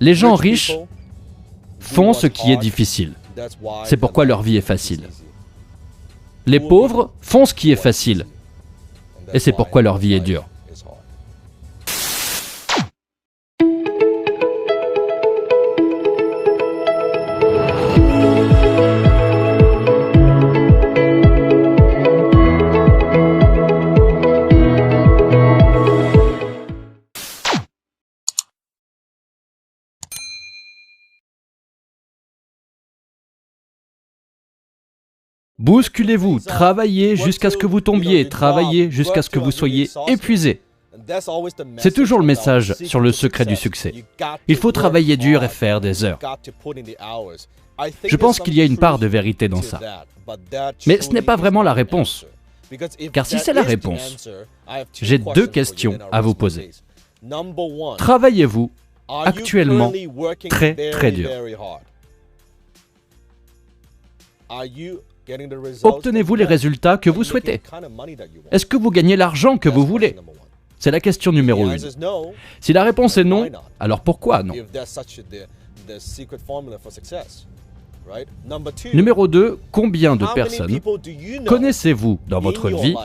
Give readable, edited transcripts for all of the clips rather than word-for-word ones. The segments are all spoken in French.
Les gens riches font ce qui est difficile. C'est pourquoi leur vie est facile. Les pauvres font ce qui est facile. Et c'est pourquoi leur vie est dure. Bousculez-vous, travaillez jusqu'à ce que vous tombiez, travaillez jusqu'à ce que vous soyez épuisé. C'est toujours le message sur le secret du succès. Il faut travailler dur et faire des heures. Je pense qu'il y a une part de vérité dans ça. Mais ce n'est pas vraiment la réponse. Car si c'est la réponse, j'ai deux questions à vous poser. Travaillez-vous actuellement très très dur? Obtenez-vous les résultats que vous souhaitez? Est-ce que vous gagnez l'argent que vous voulez? C'est la question numéro 1. Si la réponse est non, alors pourquoi non? Numéro 2, combien de personnes connaissez-vous dans votre vie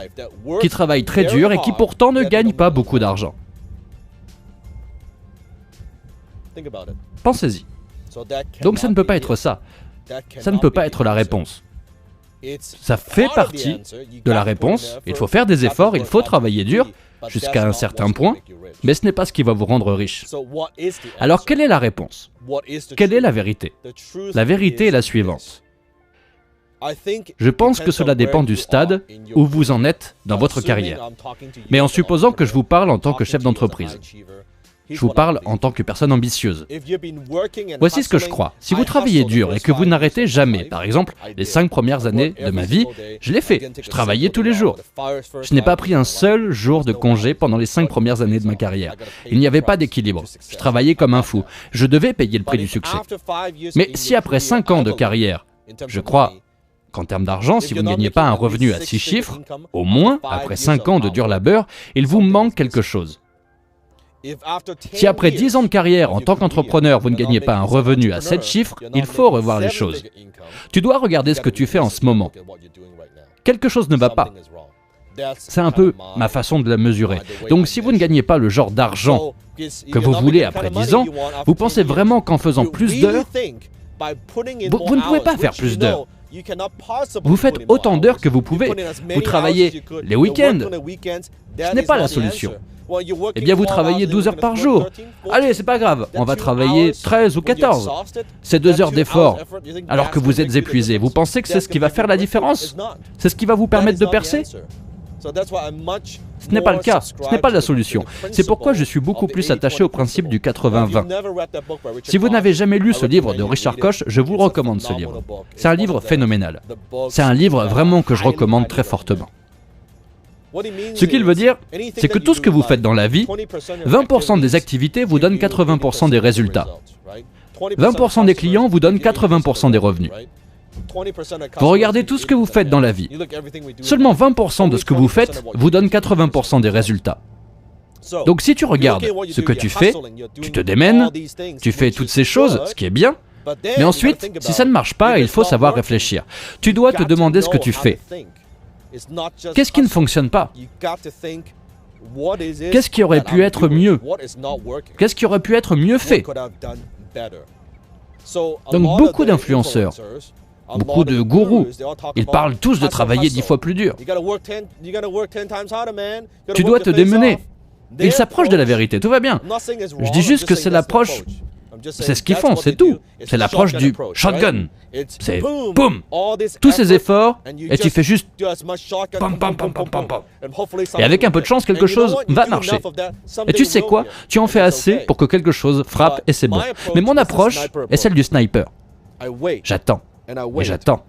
qui travaillent très dur et qui pourtant ne gagnent pas beaucoup d'argent? Pensez-y. Donc ça ne peut pas être ça. Ça ne peut pas être la réponse. Ça fait partie de la réponse. Il faut faire des efforts, il faut travailler dur, jusqu'à un certain point, mais ce n'est pas ce qui va vous rendre riche. Alors quelle est la réponse? Quelle est la vérité? La vérité est la suivante. Je pense que cela dépend du stade où vous en êtes dans votre carrière. Mais en supposant que je vous parle en tant que chef d'entreprise, je vous parle en tant que personne ambitieuse. Voici ce que je crois. Si vous travaillez dur et que vous n'arrêtez jamais, par exemple, les 5 premières années de ma vie, je l'ai fait. Je travaillais tous les jours. Je n'ai pas pris un seul jour de congé pendant les 5 premières années de ma carrière. Il n'y avait pas d'équilibre. Je travaillais comme un fou. Je devais payer le prix du succès. Mais si après 5 ans de carrière, je crois qu'en termes d'argent, si vous ne gagnez pas un revenu à 6 chiffres, au moins, après 5 ans de dur labeur, il vous manque quelque chose. Si après 10 ans de carrière en tant qu'entrepreneur, vous ne gagnez pas un revenu à 7 chiffres, il faut revoir les choses. Tu dois regarder ce que tu fais en ce moment. Quelque chose ne va pas. C'est un peu ma façon de la mesurer. Donc si vous ne gagnez pas le genre d'argent que vous voulez après 10 ans, vous pensez vraiment qu'en faisant plus d'heures, vous ne pouvez pas faire plus d'heures. Vous faites autant d'heures que vous pouvez. Vous travaillez les week-ends. Ce n'est pas la solution. Eh bien, vous travaillez 12 heures par jour. Allez, c'est pas grave, on va travailler 13 ou 14. C'est 2 heures d'effort, alors que vous êtes épuisé. Vous pensez que c'est ce qui va faire la différence? C'est ce qui va vous permettre de percer? Ce n'est pas le cas, ce n'est pas la solution. C'est pourquoi je suis beaucoup plus attaché au principe du 80-20. Si vous n'avez jamais lu ce livre de Richard Koch, je vous recommande ce livre. C'est un livre phénoménal. C'est un livre vraiment que je recommande très fortement. Ce qu'il veut dire, c'est que tout ce que vous faites dans la vie, 20% des activités vous donnent 80% des résultats. 20% des clients vous donnent 80% des revenus. Vous regardez tout ce que vous faites dans la vie. Seulement 20% de ce que vous faites vous donne 80% des résultats. Donc si tu regardes ce que tu fais, tu te démènes, tu fais toutes ces choses, ce qui est bien, mais ensuite, si ça ne marche pas, il faut savoir réfléchir. Tu dois te demander ce que tu fais. Qu'est-ce qui ne fonctionne pas? Qu'est-ce qui aurait pu être mieux? Qu'est-ce qui aurait pu être mieux fait? Donc beaucoup d'influenceurs, beaucoup de gourous, ils parlent tous de travailler 10 fois plus dur. Tu dois te démener. Ils s'approchent de la vérité, tout va bien. Je dis juste que c'est l'approche, c'est ce qu'ils font, c'est tout. C'est l'approche du shotgun. C'est boum, tous ces efforts, et tu fais juste pam, pam, pam, pam, pam, pam. Et avec un peu de chance, quelque chose va marcher. Et tu sais quoi? Tu en fais assez pour que quelque chose frappe et c'est bon. Mais mon approche est celle du sniper. J'attends, et j'attends.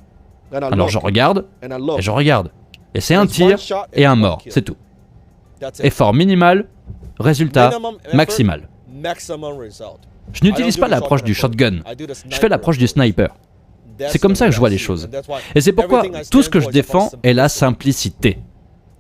Alors je regarde, et je regarde. Et c'est un tir et un mort, c'est tout. Effort minimal, résultat maximal. Je n'utilise pas l'approche du shotgun, je fais l'approche du sniper. C'est comme ça que je vois les choses. Et c'est pourquoi tout ce que je défends est la simplicité.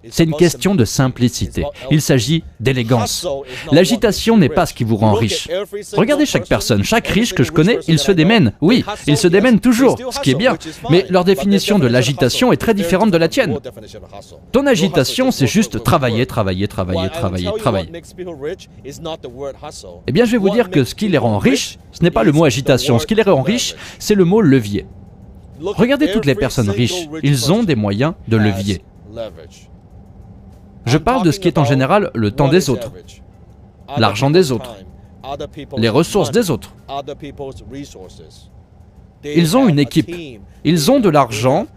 C'est une question de simplicité. Il s'agit d'élégance. L'agitation n'est pas ce qui vous rend riche. Regardez chaque personne, chaque riche que je connais, ils se démènent. Oui, ils se démènent toujours, ce qui est bien. Mais leur définition de l'agitation est très différente de la tienne. Ton agitation, c'est juste travailler, travailler, travailler, travailler, travailler. Eh bien, je vais vous dire que ce qui les rend riches, ce n'est pas le mot agitation. Ce qui les rend riches, c'est le mot levier. Regardez toutes les personnes riches, ils ont des moyens de levier. Je parle de ce qui est en général le temps des autres, l'argent des autres, les ressources des autres. Ils ont une équipe, ils ont de l'argent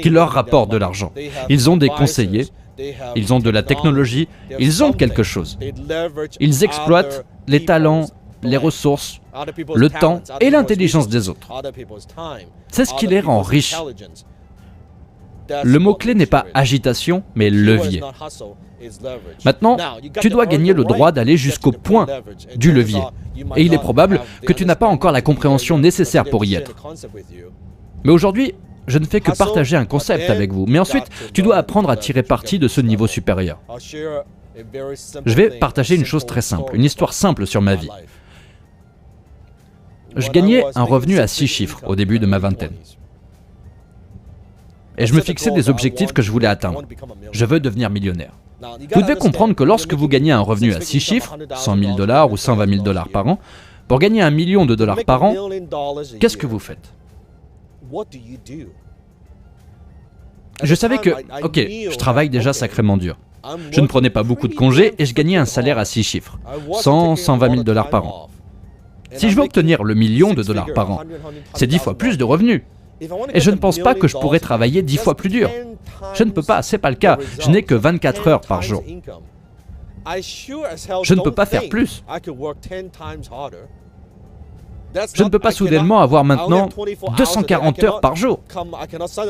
qui leur rapporte de l'argent. Ils ont des conseillers, ils ont de la technologie, ils ont quelque chose. Ils exploitent les talents, les ressources, le temps et l'intelligence des autres. C'est ce qui les rend riches. Le mot-clé n'est pas agitation, mais levier. Maintenant, tu dois gagner le droit d'aller jusqu'au point du levier. Et il est probable que tu n'as pas encore la compréhension nécessaire pour y être. Mais aujourd'hui, je ne fais que partager un concept avec vous. Mais ensuite, tu dois apprendre à tirer parti de ce niveau supérieur. Je vais partager une chose très simple, une histoire simple sur ma vie. Je gagnais un revenu à 6 chiffres au début de ma vingtaine. Et je me fixais des objectifs que je voulais atteindre. Je veux devenir millionnaire. Vous devez comprendre que lorsque vous gagnez un revenu à 6 chiffres, 100 000 $ ou 120 000 $ par an, pour gagner $1 million par an, qu'est-ce que vous faites? Je savais que, ok, je travaille déjà sacrément dur. Je ne prenais pas beaucoup de congés et je gagnais un salaire à 6 chiffres, 100 120 000 $ par an. Si je veux obtenir le $1 million par an, c'est 10 fois plus de revenus. Et je ne pense pas que je pourrais travailler 10 fois plus dur. Je ne peux pas, c'est pas le cas. Je n'ai que 24 heures par jour. Je ne peux pas faire plus. Je ne peux pas soudainement avoir maintenant 240 heures par jour.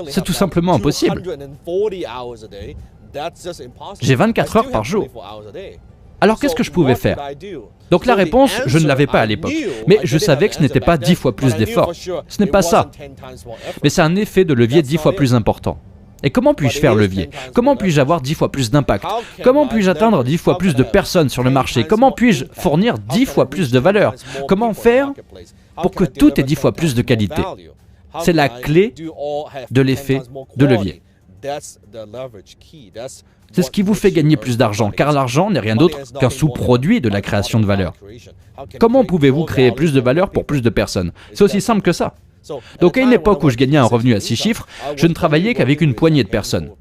C'est tout simplement impossible. J'ai 24 heures par jour. Alors qu'est-ce que je pouvais faire? Donc la réponse, je ne l'avais pas à l'époque. Mais je savais que ce n'était pas 10 fois plus d'efforts. Ce n'est pas ça. Mais c'est un effet de levier 10 fois plus important. Et comment puis-je faire levier? Comment puis-je avoir 10 fois plus d'impact? Comment puis-je atteindre 10 fois plus de personnes sur le marché? Comment puis-je fournir 10 fois plus de valeur? Comment faire pour que tout ait 10 fois plus de qualité? C'est la clé de l'effet de levier. C'est ce qui vous fait gagner plus d'argent, car l'argent n'est rien d'autre qu'un sous-produit de la création de valeur. Comment pouvez-vous créer plus de valeur pour plus de personnes? C'est aussi simple que ça. Donc à une époque où je gagnais un revenu à 6 chiffres, je ne travaillais qu'avec une poignée de personnes.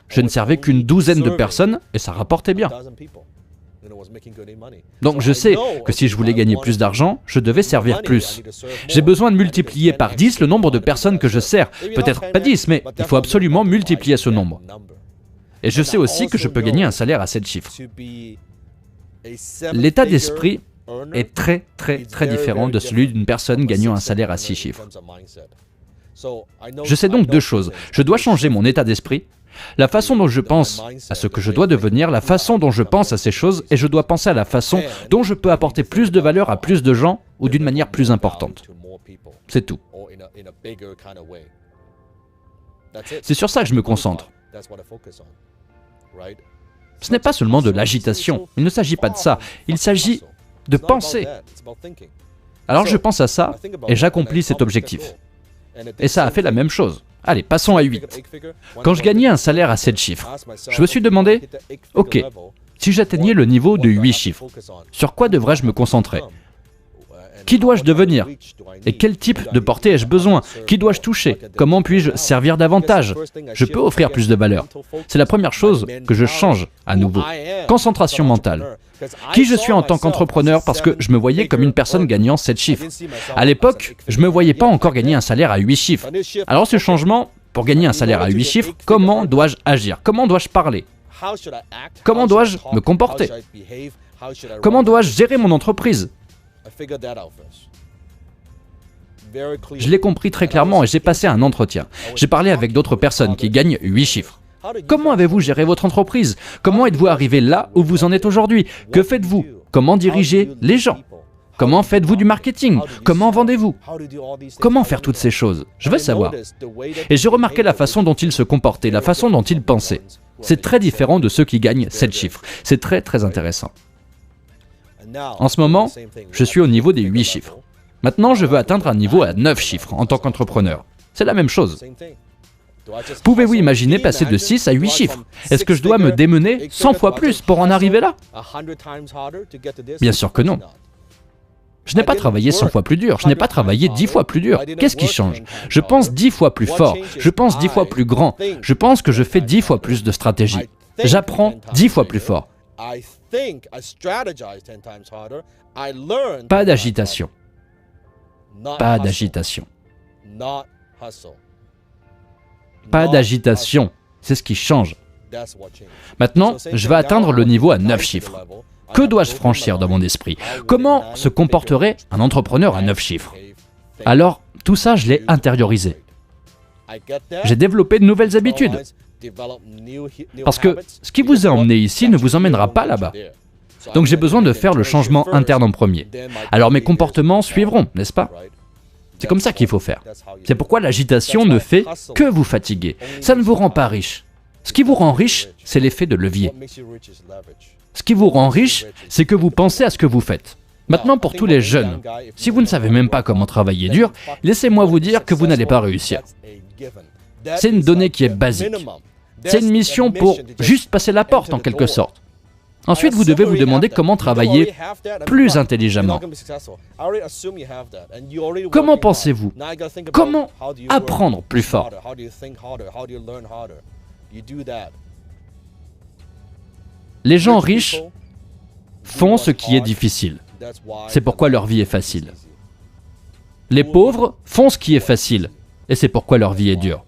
Je ne servais qu'une douzaine de personnes et ça rapportait bien. Donc je sais que si je voulais gagner plus d'argent, je devais servir plus. J'ai besoin de multiplier par 10 le nombre de personnes que je sers. Peut-être pas 10, mais il faut absolument multiplier ce nombre. Et je sais aussi que je peux gagner un salaire à 7 chiffres. L'état d'esprit est très différent de celui d'une personne gagnant un salaire à 6 chiffres. Je sais donc deux choses. Je dois changer mon état d'esprit, la façon dont je pense à ce que je dois devenir, la façon dont je pense à ces choses, et je dois penser à la façon dont je peux apporter plus de valeur à plus de gens ou d'une manière plus importante. C'est tout. C'est sur ça que je me concentre. Ce n'est pas seulement de l'agitation, il ne s'agit pas de ça, il s'agit de penser. Alors je pense à ça et j'accomplis cet objectif. Et ça a fait la même chose. Allez, passons à 8. Quand je gagnais un salaire à 7 chiffres, je me suis demandé, ok, si j'atteignais le niveau de 8 chiffres, sur quoi devrais-je me concentrer? Qui dois-je devenir? Et quel type de portée ai-je besoin? Qui dois-je toucher? Comment puis-je servir davantage? Je peux offrir plus de valeur. C'est la première chose que je change à nouveau. Concentration mentale. Qui je suis en tant qu'entrepreneur parce que je me voyais comme une personne gagnant 7 chiffres. À l'époque, je ne me voyais pas encore gagner un salaire à 8 chiffres. Alors ce changement, pour gagner un salaire à 8 chiffres, comment dois-je agir? Comment dois-je parler? Comment dois-je me comporter? Comment dois-je gérer mon entreprise? Je l'ai compris très clairement et j'ai passé un entretien. J'ai parlé avec d'autres personnes qui gagnent 8 chiffres. Comment avez-vous géré votre entreprise? Comment êtes-vous arrivé là où vous en êtes aujourd'hui? Que faites-vous? Comment diriger les gens? Comment faites-vous du marketing? Comment vendez-vous? Comment faire toutes ces choses? Je veux savoir. Et j'ai remarqué la façon dont ils se comportaient, la façon dont ils pensaient. C'est très différent de ceux qui gagnent 7 chiffres. C'est très très intéressant. En ce moment, je suis au niveau des 8 chiffres. Maintenant, je veux atteindre un niveau à 9 chiffres en tant qu'entrepreneur. C'est la même chose. Pouvez-vous imaginer passer de 6 à 8 chiffres? Est-ce que je dois me démener 100 fois plus pour en arriver là? Bien sûr que non. Je n'ai pas travaillé 100 fois plus dur, je n'ai pas travaillé 10 fois plus dur. Qu'est-ce qui change? Je pense 10 fois plus fort, je pense 10 fois plus grand, je pense que je fais 10 fois plus de stratégie. J'apprends 10 fois plus fort. Pas d'agitation. Pas d'agitation. Pas d'agitation. C'est ce qui change. Maintenant, je vais atteindre le niveau à 9 chiffres. Que dois-je franchir dans mon esprit? Comment se comporterait un entrepreneur à 9 chiffres? Alors, tout ça, je l'ai intériorisé. J'ai développé de nouvelles habitudes. Parce que ce qui vous a emmené ici ne vous emmènera pas là-bas. Donc j'ai besoin de faire le changement interne en premier. Alors mes comportements suivront, n'est-ce pas? C'est comme ça qu'il faut faire. C'est pourquoi l'agitation ne fait que vous fatiguer. Ça ne vous rend pas riche. Ce qui vous rend riche, c'est l'effet de levier. Ce qui vous rend riche, c'est que vous pensez à ce que vous faites. Maintenant, pour tous les jeunes, si vous ne savez même pas comment travailler dur, laissez-moi vous dire que vous n'allez pas réussir. C'est une donnée qui est basique. C'est une mission pour juste passer la porte, en quelque sorte. Ensuite, vous devez vous demander comment travailler plus intelligemment. Comment pensez-vous? Comment apprendre plus fort? Les gens riches font ce qui est difficile. C'est pourquoi leur vie est facile. Les pauvres font ce qui est facile. Et c'est pourquoi leur vie est dure.